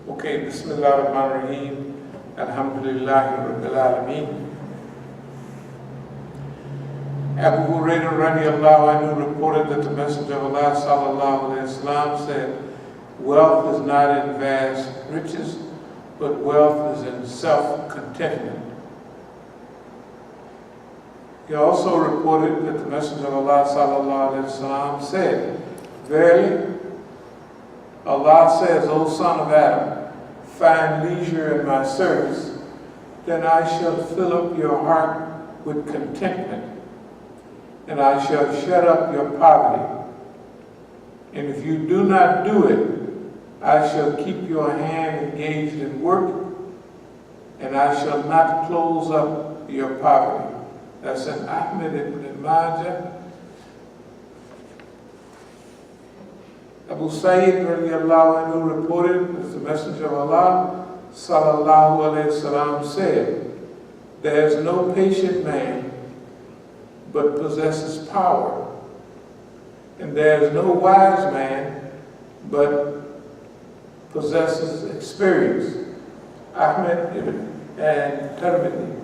Okay, Bismillah ar-Rahman ar-Rahim. Alhamdulillahi Rabbil Alameen. Abu Hurairah radiallahu anhu reported that the Messenger of Allah sallallahu alayhi wa sallam said, wealth is not in vast riches, but wealth is in self-contentment. He also reported that the Messenger of Allah sallallahu alayhi wa sallam said, verily, Allah says, O son of Adam, find leisure in my service, then I shall fill up your heart with contentment, and I shall shut up your poverty. And if you do not do it, I shall keep your hand engaged in work, and I shall not close up your poverty. That's in Ahmed ibn Majah. Abu Sa'id radiallahu anhu reported that the Messenger of Allah sallallahu alayhi wa sallam said, there is no patient man but possesses power, and there is no wise man but possesses experience. Ahmed and Tirmidhi.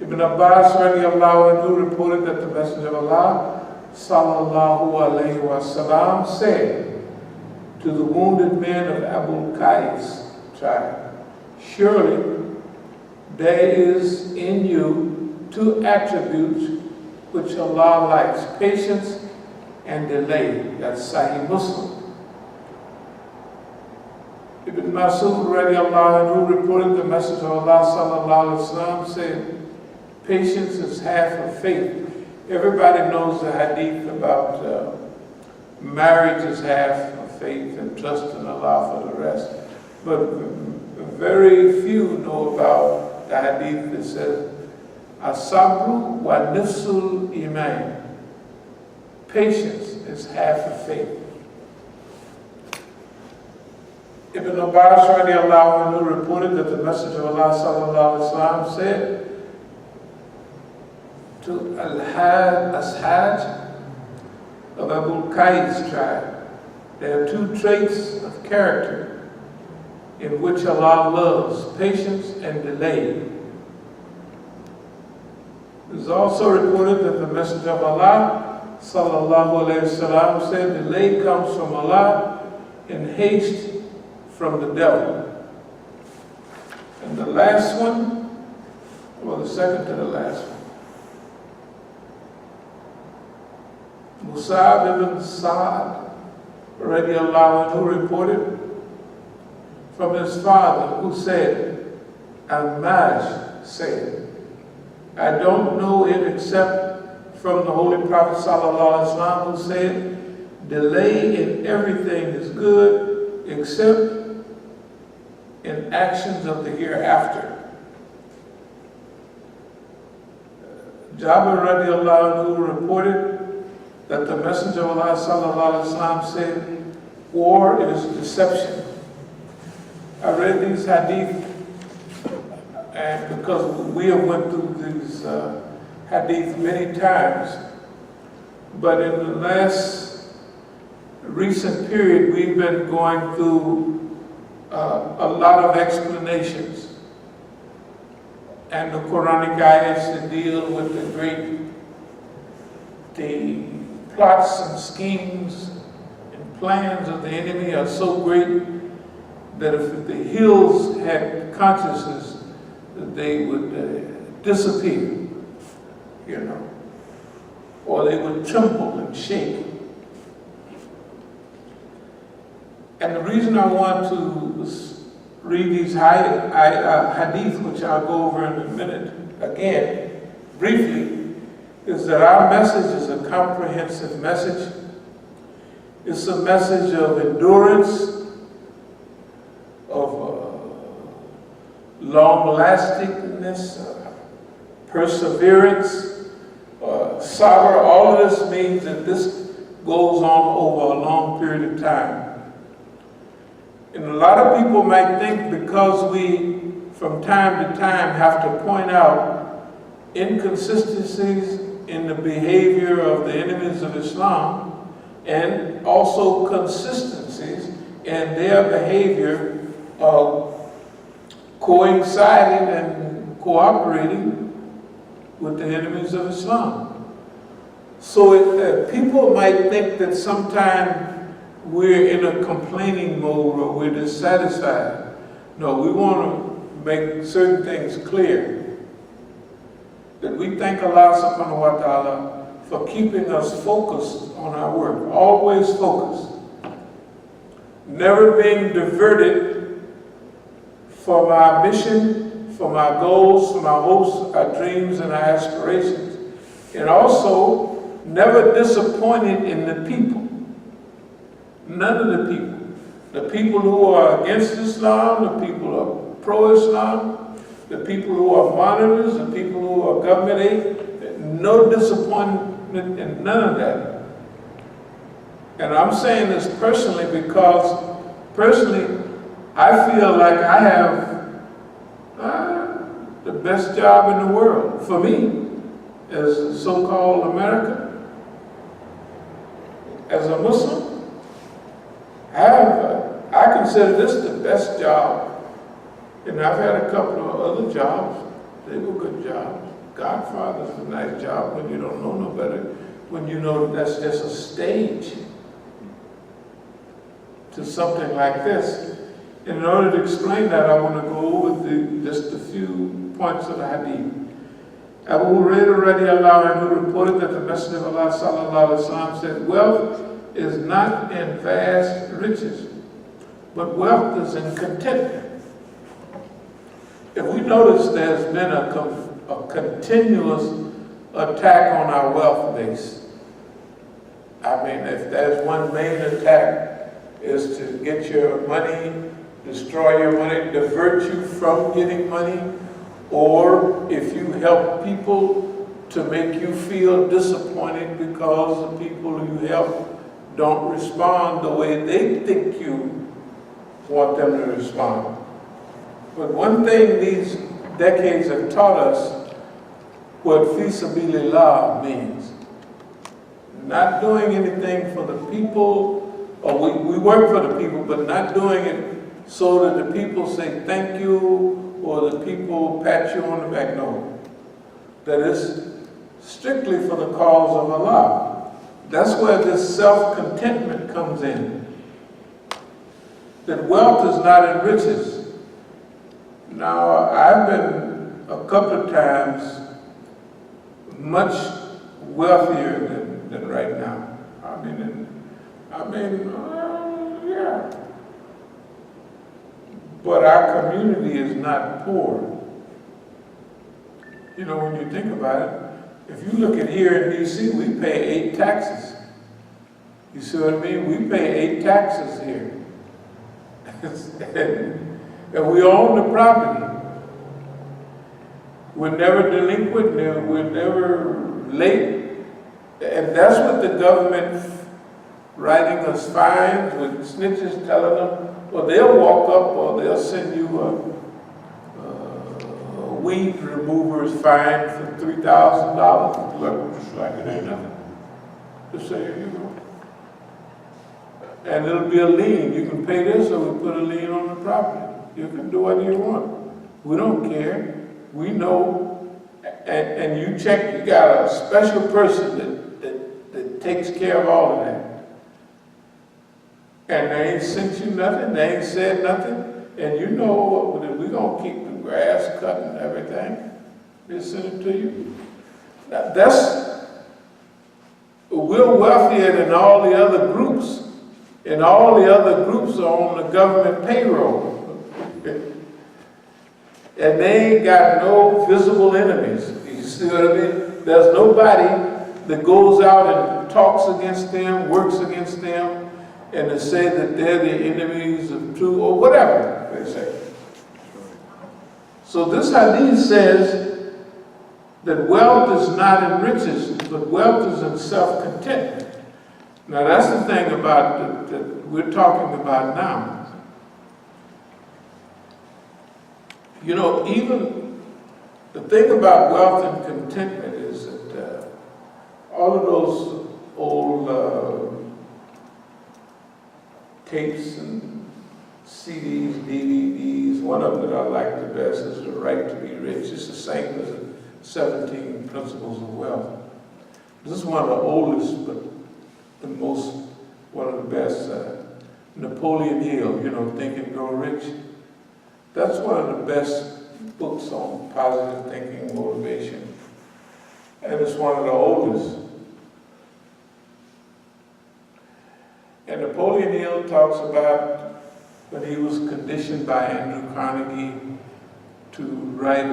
Ibn Abbas radiallahu anhu reported that the Messenger of Allah sallallahu alayhi wa sallam said to the wounded men of abul-Qais tribe, surely there is in you two attributes which Allah likes, patience and delay. That's Sahih Muslim. Ibn Mas'ud radiallahu anhu reported the Messenger of Allah sallallahu alayhi wa sallam said, patience is half of faith. Everybody knows the hadith about marriage is half of faith and trust in Allah for the rest. But very few know about the hadith that says, As-Sabiqun wa nifsul Imam. Patience is half of faith. Ibn Abbas radiallahu anhu reported that the Messenger of Allah sallallahu alayhi wa sallam said to Al-Hajj of abul-Qais tribe, there are two traits of character in which Allah loves, patience and delay. It is also reported that the Messenger of Allah sallallahu alayhi wa sallam said, delay comes from Allah and haste from the devil. And the last one, or the second to the last one, Musa ibn Sa'ad radiallahu anhu reported from his father, who said, Al-Maj said, I don't know it except from the Holy Prophet sallallahu alaihi wasallam, who said, delay in everything is good except in actions of the hereafter. Jabir radiallahu anhu reported that the Messenger of Allah sallallahu alaihi wasallam said, war is deception. I read these hadith, and because we have went through these hadith many times, but in the last recent period, we've been going through a lot of explanations, and the Quranic ayahs that deal with the plots and schemes and plans of the enemy are so great that if the hills had consciousness, they would disappear, or they would tremble and shake. And the reason I want to read these hadith, which I'll go over in a minute again, briefly, is that our message is a comprehensive message. It's a message of endurance, of long-lastingness, perseverance, sabr. All of this means that this goes on over a long period of time. And a lot of people might think because we, from time to time, have to point out inconsistencies in the behavior of the enemies of Islam, and also consistencies in their behavior coinciding and cooperating with the enemies of Islam. So people might think that sometimes we're in a complaining mode or we're dissatisfied. No, we want to make certain things clear. That we thank Allah subhanahu wa ta'ala for keeping us focused on our work, always focused. Never being diverted from our mission, from our goals, from our hopes, our dreams, and our aspirations. And also, never disappointed in the people. None of the people. The people who are against Islam, the people who are pro-Islam, the people who are monitors, the people who are government aid, no disappointment in none of that. And I'm saying this personally because, I feel like I have the best job in the world, for me, as so-called American. As a Muslim, I consider this the best job. And I've had a couple of other jobs. They were good jobs. Godfather's a nice job when you don't know no better, when you know that's just a stage to something like this. And in order to explain that, I want to go over just a few points of the hadith. Abu Hurairah radiallahu anhu reported that the Messenger of Allah sallallahu alaihi wasallam said, wealth is not in vast riches, but wealth is in contentment. If we notice there's been a continuous attack on our wealth base. I mean, if there's one main attack is to get your money, destroy your money, divert you from getting money, or if you help people to make you feel disappointed because the people you help don't respond the way they think you want them to respond. But one thing these decades have taught us what fi sabilillah means. Not doing anything for the people, or we work for the people, but not doing it so that the people say thank you or the people pat you on the back. No. That is strictly for the cause of Allah. That's where this self-contentment comes in. That wealth is not in riches. Now, I've been a couple of times much wealthier than right now. Yeah. But our community is not poor. You know, when you think about it, if you look at here in D.C., we pay 8 taxes. You see what I mean? We pay 8 taxes here. And we own the property. We're never delinquent, we're never late. And that's what the government writing us fines with snitches telling them, well, they'll walk up or they'll send you a weed remover's fine for $3,000. Look, just like it ain't nothing. Just say, you know. And it'll be a lien. You can pay this or we put a lien on the property. You can do whatever you want. We don't care. We know. And you check, you got a special person that takes care of all of that. And they ain't sent you nothing, they ain't said nothing, and you know we're going to keep the grass cut and everything. They send it to you. Now we're wealthier than all the other groups, and all the other groups are on the government payroll. And they ain't got no visible enemies. You see what I mean? There's nobody that goes out and talks against them, works against them, and to say that they're the enemies of truth, or whatever they say. So this hadith says that wealth is not in riches, but wealth is in self-contentment. Now that's the thing about that we're talking about now. You know, even the thing about wealth and contentment is that all of those old tapes and CDs, DVDs, of them that I like the best is The Right to Be Rich. It's the same as the 17 Principles of Wealth. This is one of the oldest, but one of the best. Napoleon Hill, Think and Grow Rich. That's one of the best books on positive thinking, motivation. And it's one of the oldest. And Napoleon Hill talks about when he was conditioned by Andrew Carnegie to write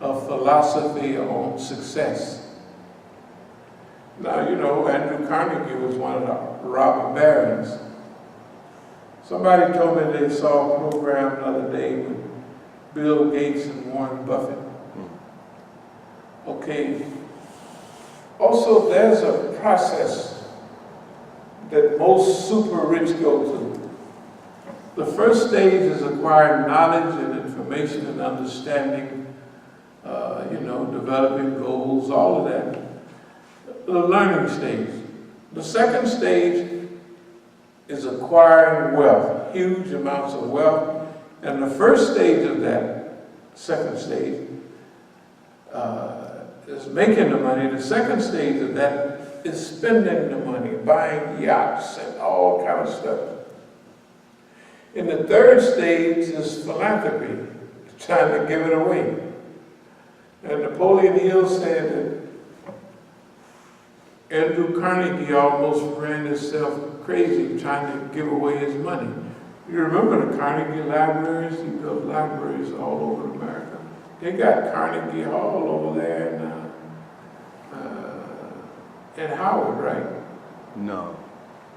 a philosophy on success. Now, Andrew Carnegie was one of the robber barons. Somebody told me they saw a program the other day with Bill Gates and Warren Buffett. Okay. Also, there's a process that most super rich go through. The first stage is acquiring knowledge and information and understanding, developing goals, all of that. The learning stage. The second stage is acquiring wealth, huge amounts of wealth. And the first stage of that, second stage, is making the money. The second stage of that is spending the money, buying yachts and all kind of stuff. And the third stage is philanthropy, trying to give it away. And Napoleon Hill said that Andrew Carnegie almost ran himself crazy trying to give away his money. You remember the Carnegie libraries? He built libraries all over America. They got Carnegie Hall over there in Howard, right? No.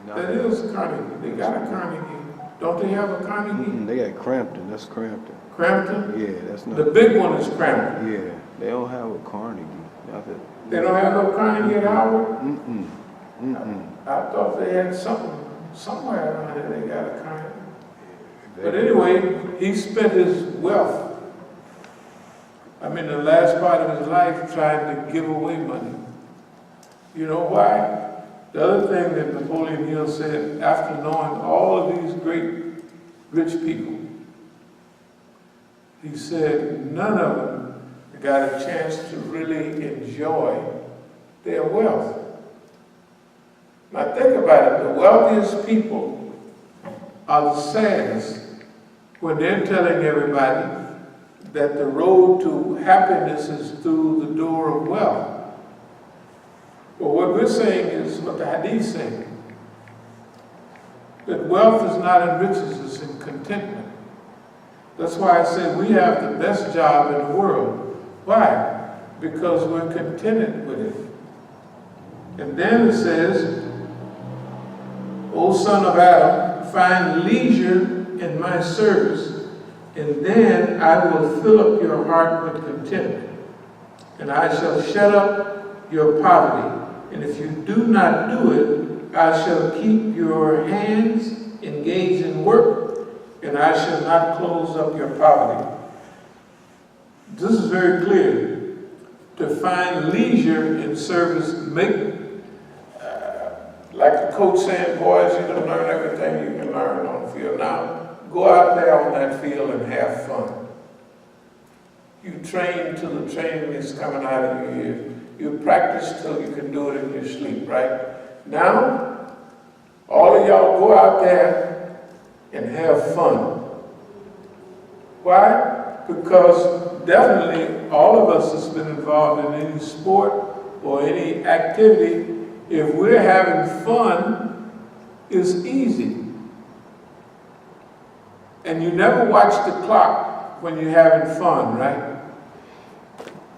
That is Carnegie. They got a Carnegie. Don't they have a Carnegie? They got Crampton. That's Crampton. Crampton? Yeah, that's not. The big one is Crampton. Yeah, they don't have a Carnegie. Nothing. They don't have no Carnegie at Howard? I thought they had somewhere around there they got a Carnegie. But anyway, he spent his wealth, the last part of his life trying to give away money. You know why? The other thing that Napoleon Hill said, after knowing all of these great rich people, he said none of them got a chance to really enjoy their wealth. Now think about it, the wealthiest people are the saddest when they're telling everybody that the road to happiness is through the door of wealth. But what we're saying is what the Hadith say, that wealth is not in riches, it's in contentment. That's why I say we have the best job in the world. Why? Because we're contented with it. And then it says, O son of Adam, find leisure in my service, and then I will fill up your heart with contentment, and I shall shut up your poverty. And if you do not do it, I shall keep your hands engaged in work, and I shall not close up your poverty. This is very clear. To find leisure in service, like the coach saying, boys, you can learn everything you can learn on the field. Now, go out there on that field and have fun. You train till the training is coming out of your ears. You practice till you can do it in your sleep, right? Now, all of y'all go out there and have fun. Why? Because definitely all of us that's been involved in any sport or any activity, if we're having fun, it's easy. And you never watch the clock when you're having fun, right?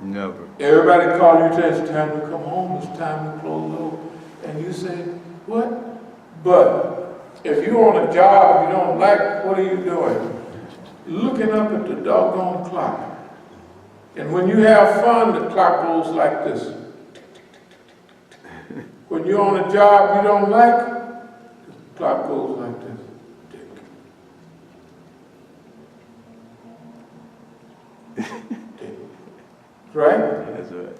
Never. Everybody call you, tell you it's time to come home, it's time to close over. And you say, what? But if you're on a job you don't like, what are you doing? Looking up at the doggone clock. And when you have fun, the clock goes like this. When you're on a job you don't like, the clock goes like this. Right? That's right.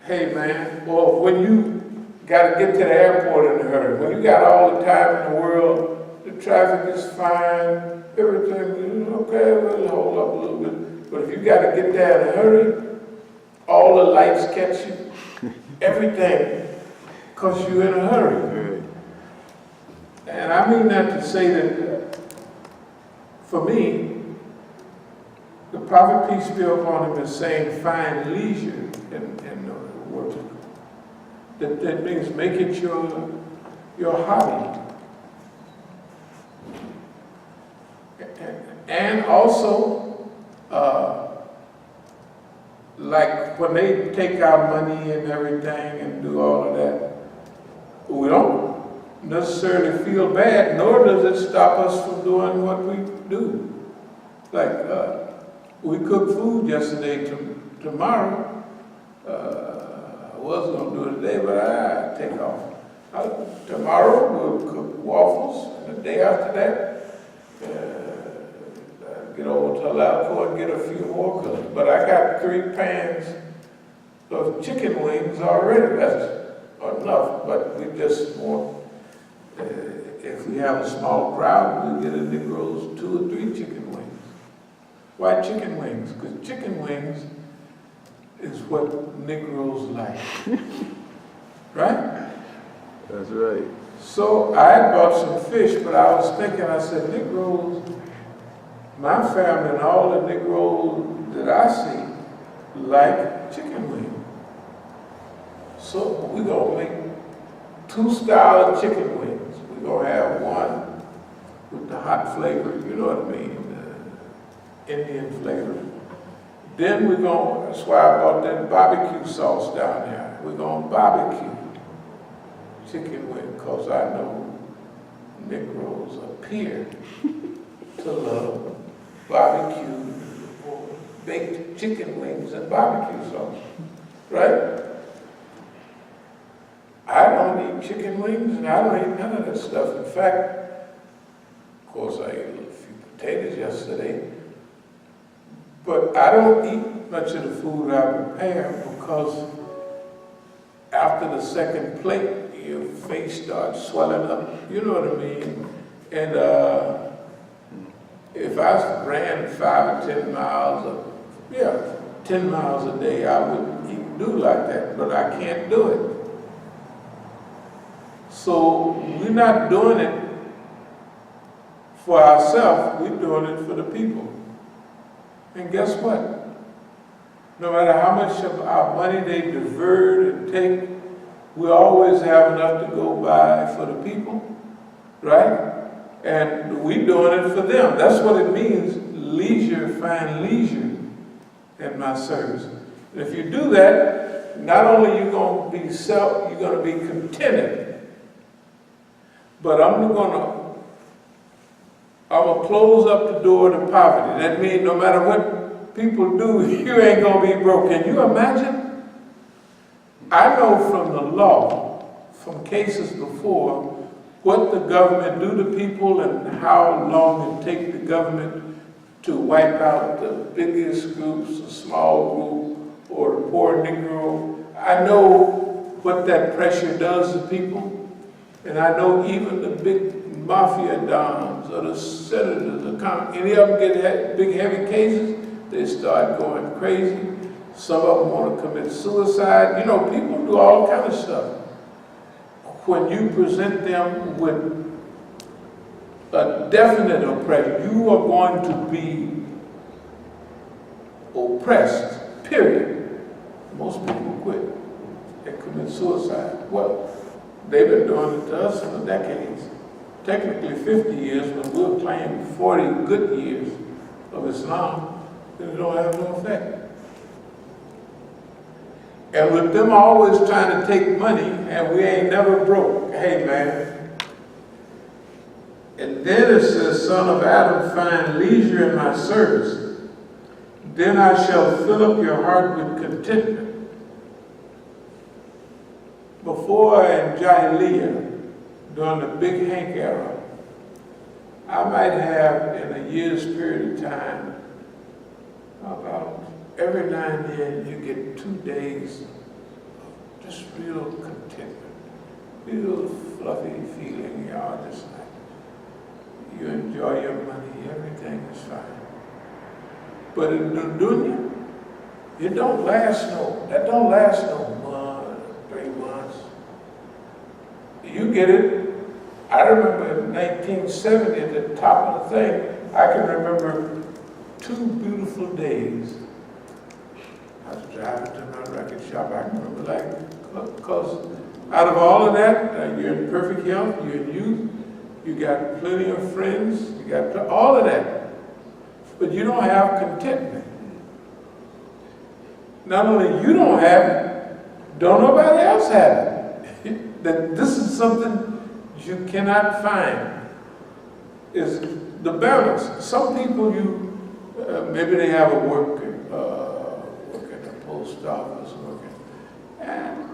Hey man, well when you got to get to the airport in a hurry, when you got all the time in the world the traffic is fine, everything is okay, we'll hold up a little bit. But if you got to get there in a hurry, all the lights catch you, everything, because you're in a hurry. Right. And I mean that to say that, for me, the Prophet, peace be upon him, is saying find leisure in work. That means make it your hobby. And also, like when they take our money and everything and do all of that, we don't necessarily feel bad, nor does it stop us from doing what we do. Like, we cooked food yesterday. Tomorrow, I was going to do it today, but I take off. Tomorrow, we'll cook waffles, and the day after that, get over to Alco and get a few more cooked. But I got 3 pans of chicken wings already. That's enough, but we just want, if we have a small crowd, we get a Negro's 2 or 3 chicken wings. Why chicken wings? Because chicken wings is what Negroes like. Right? That's right. So I had bought some fish, but I was thinking, I said, Negroes, my family and all the Negroes that I see like chicken wings. So we're going to make 2 styles of chicken wings. We're going to have one with the hot flavor, you know what I mean, the Indian flavor. Then we're going, that's why I bought that barbecue sauce down there. We're going to barbecue chicken wing, because I know Negroes appear to love barbecue or baked chicken wings and barbecue sauce, right? I don't eat chicken wings and I don't eat none of that stuff. In fact, of course I ate a few potatoes yesterday, but I don't eat much of the food I prepare because after the second plate, your face starts swelling up, you know what I mean? And if I ran 5 or 10 miles, 10 miles a day, I would do like that, but I can't do it. So we're not doing it for ourselves, we're doing it for the people. And guess what? No matter how much of our money they divert and take, we always have enough to go by for the people, right? And we're doing it for them. That's what it means, leisure, find leisure in my service. And if you do that, not only are you going to be you're going to be contented, but I'm going to close up the door to poverty. That means no matter what people do, you ain't going to be broke. Can you imagine? I know from the law, from cases before, what the government do to people and how long it takes the government to wipe out the biggest groups, a small group, or the poor Negro. I know what that pressure does to people. And I know even the big mafia dons or the senators, any of them get big heavy cases, they start going crazy. Some of them want to commit suicide. You know, people do all kind of stuff. When you present them with a definite oppression, you are going to be oppressed, period. Most people quit and commit suicide. Well, they've been doing it to us for decades. Technically 50 years, but we'll claim 40 good years of Islam, then it don't have no effect. And with them always trying to take money, and we ain't never broke. Hey, man. And then it says, Son of Adam, find leisure in my service. Then I shall fill up your heart with contentment. Before in Jahiliyyah, during the Big Hank era, I might have, in a year's period of time, about every now and then you get 2 days of just real contentment, real fluffy feeling, y'all, just like, you enjoy your money, everything is fine. But in the dunya, that don't last no month, 3 months. You get it. I remember in 1970, at the top of the thing, I can remember 2 beautiful days. I was driving to my record shop. I can remember because out of all of that, you're in perfect health, you're in youth, you got plenty of friends, you got all of that. But you don't have contentment. Not only you don't have it, don't nobody else have it. That this is something you cannot find, is the balance. Some people, maybe they have a work at the post office, and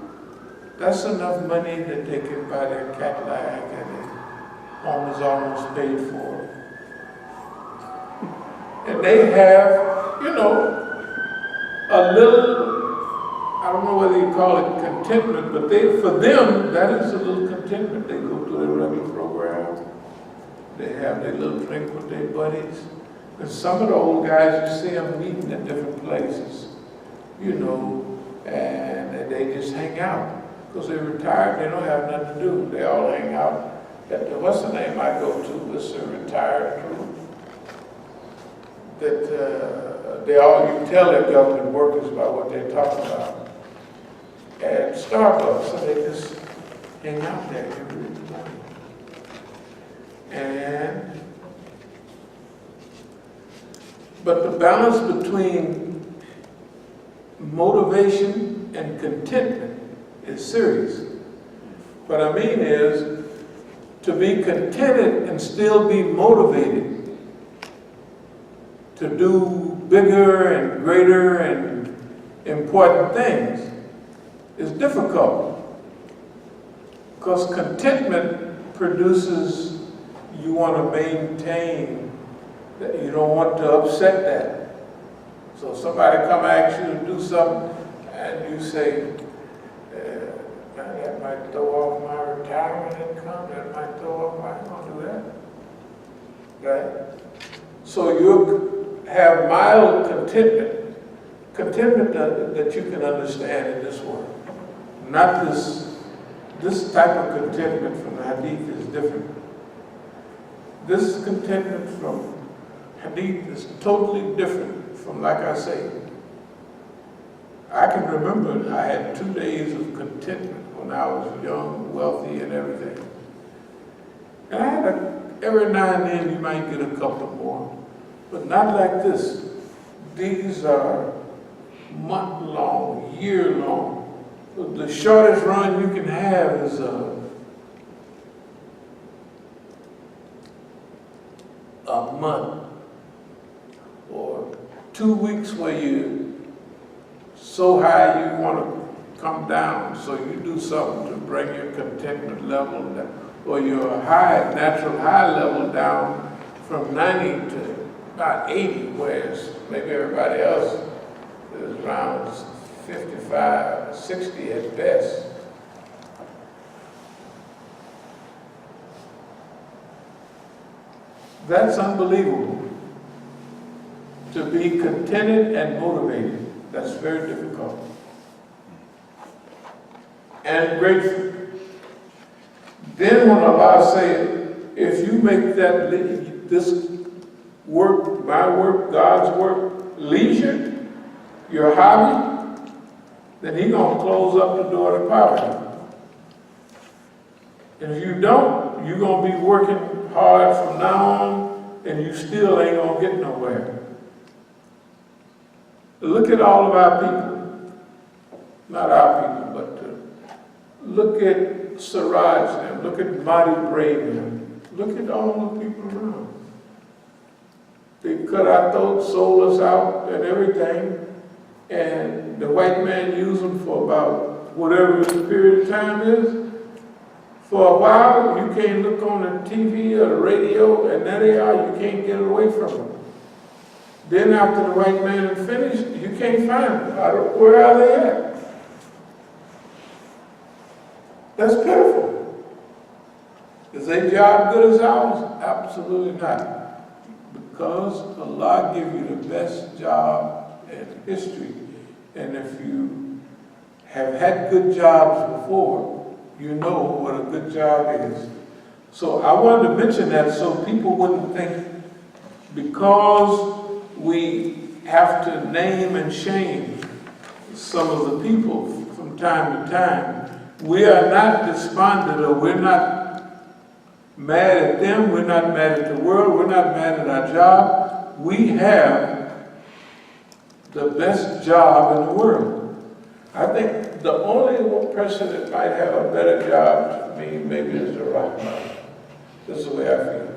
that's enough money that they can buy their Cadillac and their home is almost paid for. And they have, a little, I don't know whether you call it contentment, but for them, that is a little contentment. They go to their regular program, they have their little drink with their buddies. And some of the old guys, you see them meeting at different places, and they just hang out. Because they're retired, they don't have nothing to do. They all hang out at what's the name I go to? This is a retired group. That you tell their government workers about what they're talking about. At Starbucks, so they just hang out there every morning. But the balance between motivation and contentment is serious. What I mean is to be contented and still be motivated to do bigger and greater and important things is difficult. Because contentment produces, you want to maintain, that you don't want to upset that. So somebody come ask you to do something and you say, that might throw off my retirement income, that might throw off my, I don't do that. Right? So you have mild contentment that you can understand in this world. Not this type of contentment from the Hadith is different. This contentment from Hadith is totally different from, like I say, I can remember I had 2 days of contentment when I was young, wealthy, and everything. And I had every now and then you might get a couple more. But not like this. These are month-long, year-long. The shortest run you can have is a month or 2 weeks where you're so high you want to come down. So you do something to bring your contentment level down, or your natural high level down from 90 to about 80, whereas maybe everybody else is around 55, 60 at best. That's unbelievable. To be contented and motivated, that's very difficult. And grateful. Then when Allah said, if you make this work, my work, God's work, leisure, your hobby, then He's going to close up the door to poverty. And if you don't, you're going to be working hard from now on, and you still ain't going to get nowhere. Look at all of our people. Not our people, but look at Siraj and look at Madi Brave and look at all the people around. They cut our throats, sold us out and everything, and the white man used them for about whatever the period of time is. For a while, you can't look on the TV or the radio, and there they are, you can't get away from them. Then after the white man is finished, you can't find them. Where are they at? That's pitiful. Is their job good as ours? Absolutely not. Because Allah gives you the best job in history. And if you have had good jobs before, you know what a good job is. So I wanted to mention that so people wouldn't think because we have to name and shame some of the people from time to time, we are not despondent or we're not mad at them, we're not mad at the world, we're not mad at our job. We have the best job in the world. I think the only person that might have a better job to me maybe is the Rahman. That's the way I feel.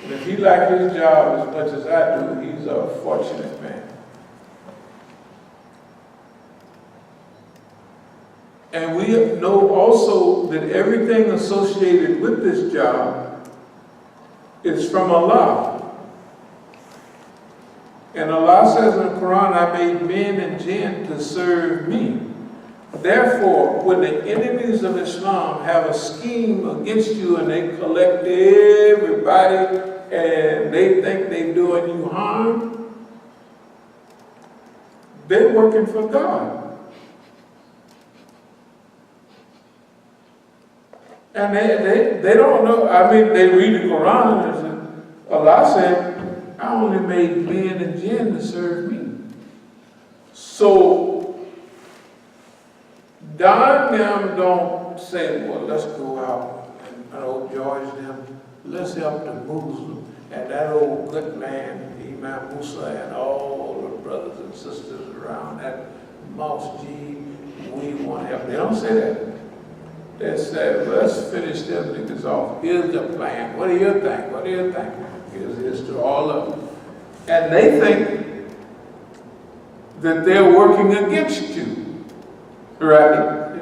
And if he likes his job as much as I do, he's a fortunate man. And we know also that everything associated with this job is from Allah. And Allah says in the Quran, I made men and jinn to serve me. Therefore, when the enemies of Islam have a scheme against you and they collect everybody and they think they're doing you harm, they're working for God. And they don't know, I mean, they read the Quran and Allah said, I only made men and jinn to serve me. So, Don them don't say, well, let's go out and old George them, let's help the Muslim and that old good man, Imam Musa and all the brothers and sisters around that Masjid, we want to help. They don't say that. They say, let's finish them niggas off. Here's the plan. What do you think? What do you think? Here's to all of them. And they think that they're working against you. Right?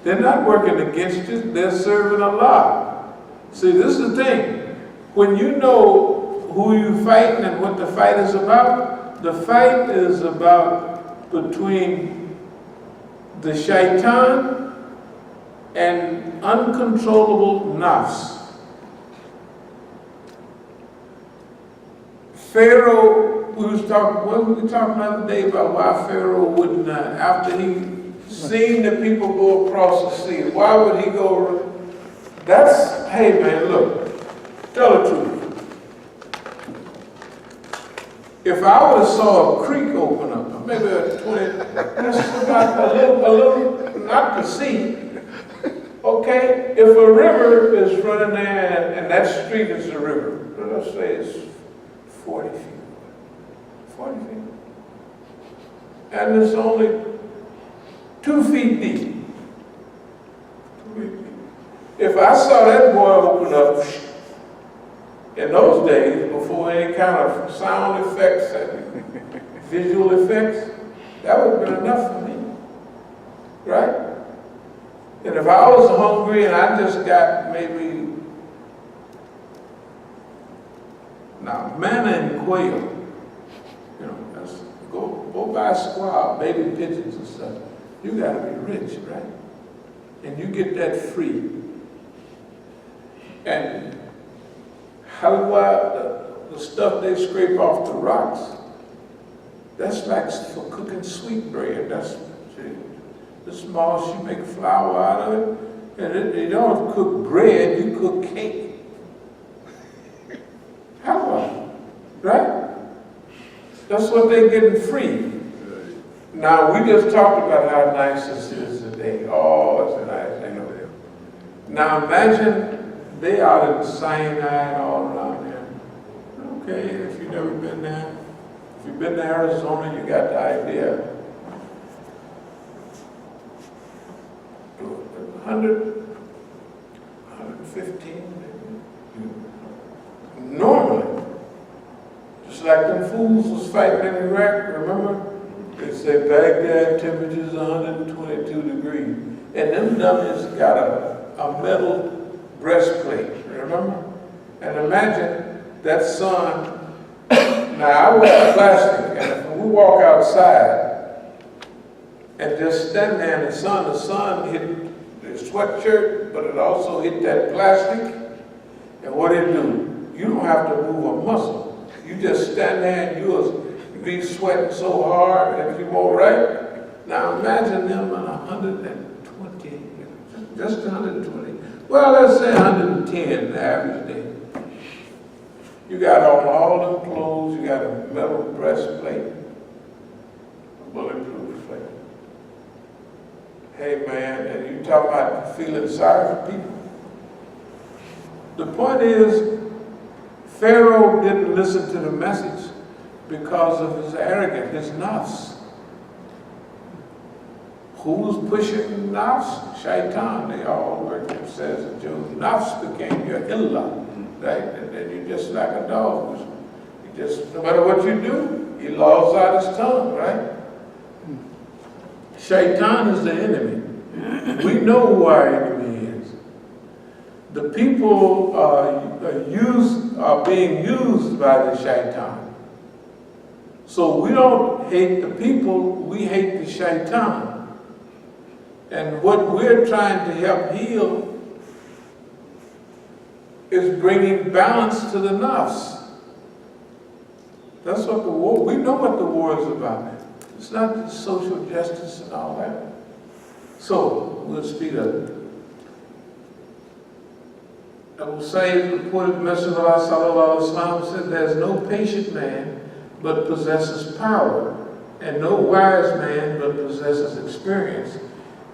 They're not working against you, they're serving Allah. See, this is the thing. When you know who you're fighting and what the fight is about, the fight is about between the shaitan and uncontrollable nafs. Pharaoh, we were talking the other day about why Pharaoh wouldn't, after he seen the people go across the sea, why would he go? That's, hey man, look, tell the truth. If I would have saw a creek open up, maybe a 20, that's about a little, not the sea. Okay, if a river is running there and that street is a river, let's say it's 40 feet. 40 feet. And it's only 2 feet deep. If I saw that boy open up in those days, before any kind of sound effects and visual effects, that would have been enough for me. Right? And if I was hungry and I just got maybe, now manna and quail, you know, that's, go buy squab, baby pigeons and stuff. You gotta be rich, right? And you get that free. And halwa, the stuff they scrape off the rocks, that's like for cooking sweet bread. That's the small, you make flour out of it, and you don't cook bread, you cook cake. Halwa, right? That's what they're getting free. Now, we just talked about how nice this is today. Oh, it's nice, I know. Now, imagine they out in Sinai and all around there. Okay, if you've never been there, if you've been to Arizona, you got the idea. 100, 115, maybe. Normally, just like them fools was fighting in Iraq, remember? They say Baghdad temperature's 122 degrees. And them dummies got a metal breastplate, remember? And imagine that sun. Now I wear plastic, and when we walk outside and just stand there in the sun hit the sweatshirt, but it also hit that plastic. And what it do? You don't have to move a muscle. You just stand there and you'll be sweating so hard and you won't right. Now imagine them on 120, just 120. Well, let's say 110 the average day. You got on all them clothes, you got a metal breastplate, a bulletproof plate. Hey man, and you talk about feeling sorry for people. The point is, Pharaoh didn't listen to the message because of his arrogance, his nafs. Who's pushing nafs? Shaitan. They all work, it says in Job. Nafs became your illah, right? And then you're just like a dog. You just, no matter what you do, he lolls out his tongue, right? Shaitan is the enemy. We know who our enemy is. The people are being used by the shaitan. So we don't hate the people, we hate the shaitan. And what we're trying to help heal is bringing balance to the nafs. That's what the war, we know what the war is about. It's not just social justice and all that. So, we'll speed up. Abu Sa'id reported the Messenger of Allah sallallahu alaihi wasallam said, "There's no patient man but possesses power, and no wise man but possesses experience.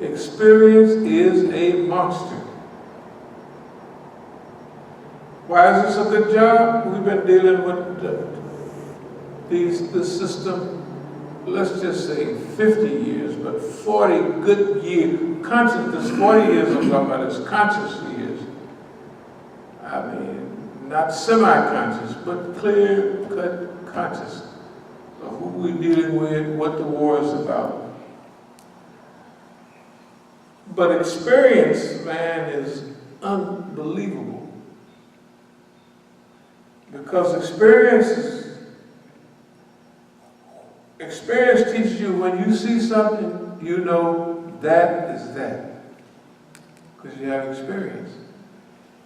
Experience is a monster." Why is this a good job? We've been dealing with this system, let's just say 50 years, but 40 good years. Conscious, 40 years I'm talking about is conscious years. I mean, not semi-conscious, but clear-cut conscious of who we're dealing with, what the war is about. But experience, man, is unbelievable. Because experience teaches you when you see something, you know that is that. Because you have experience.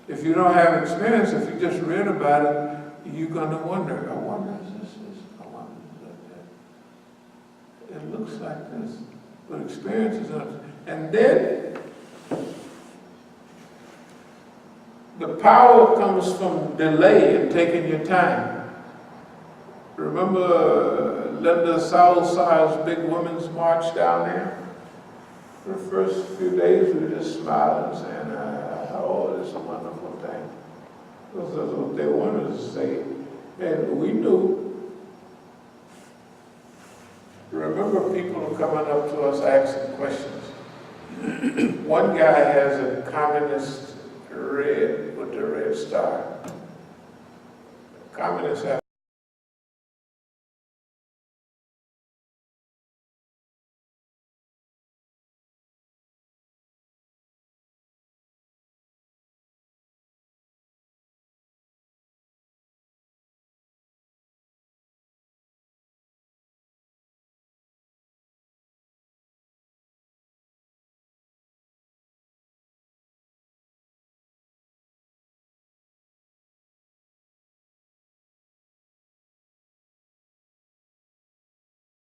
If you don't have experience, if you just read about it, you're going to wonder, I wonder is this, I wonder is that. It looks like this. But experience is not. And then, the power comes from delay and taking your time. Remember Linda Southside's big women's march down there? For the first few days, we were just smiling, saying, oh, it's a wonderful thing. That's what they wanted to say. And we knew. Remember, people are coming up to us asking questions. One guy has a communist red with the red star. Communists have